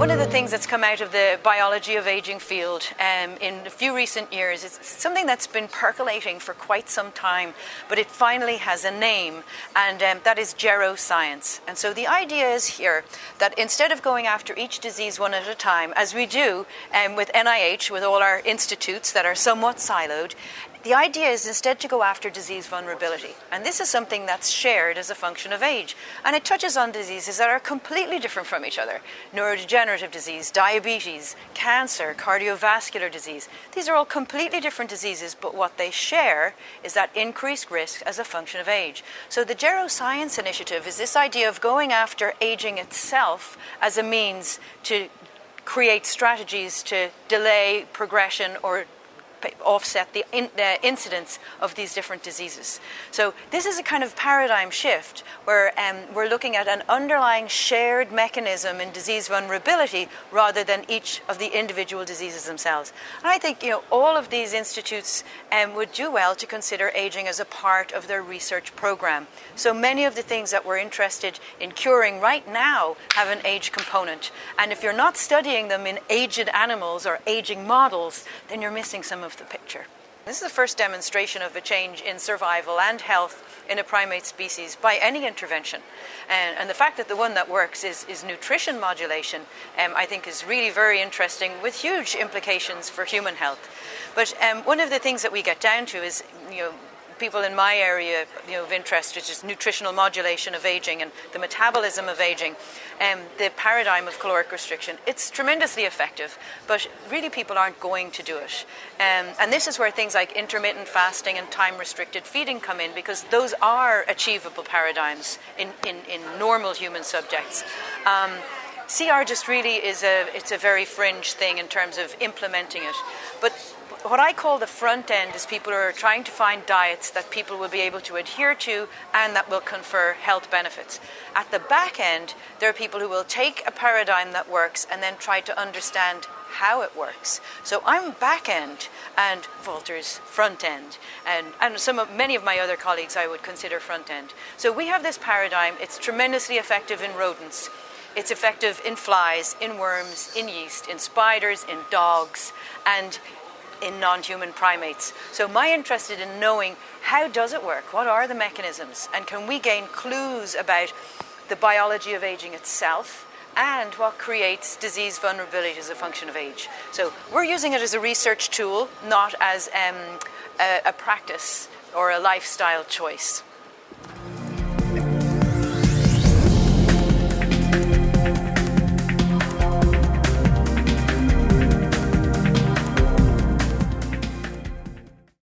one of the things that's come out of the biology of aging field in a few recent years is something that's been percolating for quite some time, but it finally has a name, and that is geroscience. And so the idea is here that instead of going after each disease one at a time, as we do with NIH, with all our institutes that are somewhat siloed, the idea is instead to go after disease vulnerability. And this is something that's shared as a function of age. And it touches on diseases that are completely different from each other. Neurodegenerative disease, diabetes, cancer, cardiovascular disease. These are all completely different diseases, but what they share is that increased risk as a function of age. So the Geroscience Initiative is this idea of going after aging itself as a means to create strategies to delay progression or offset the incidence of these different diseases. So this is a kind of paradigm shift where we're looking at an underlying shared mechanism in disease vulnerability rather than each of the individual diseases themselves. And I think all of these institutes would do well to consider aging as a part of their research program. So many of the things that we're interested in curing right now have an age component. And if you're not studying them in aged animals or aging models, then you're missing some of the picture. This is the first demonstration of a change in survival and health in a primate species by any intervention. And the fact that the one that works is nutrition modulation, I think is really very interesting with huge implications for human health. But one of the things that we get down to is, people in my area of interest, which is nutritional modulation of aging and the metabolism of aging, the paradigm of caloric restriction. It's tremendously effective, but really people aren't going to do it. And this is where things like intermittent fasting and time-restricted feeding come in, because those are achievable paradigms in normal human subjects. CR just really it's a very fringe thing in terms of implementing it. But what I call the front end is people who are trying to find diets that people will be able to adhere to and that will confer health benefits. At the back end, there are people who will take a paradigm that works and then try to understand how it works. So I'm back end and Walter's front end, and many of my other colleagues I would consider front end. So we have this paradigm. It's tremendously effective in rodents. It's effective in flies, in worms, in yeast, in spiders, in dogs, and in non-human primates. So my interest in knowing how does it work, what are the mechanisms, and can we gain clues about the biology of aging itself and what creates disease vulnerability as a function of age. So we're using it as a research tool, not as a practice or a lifestyle choice.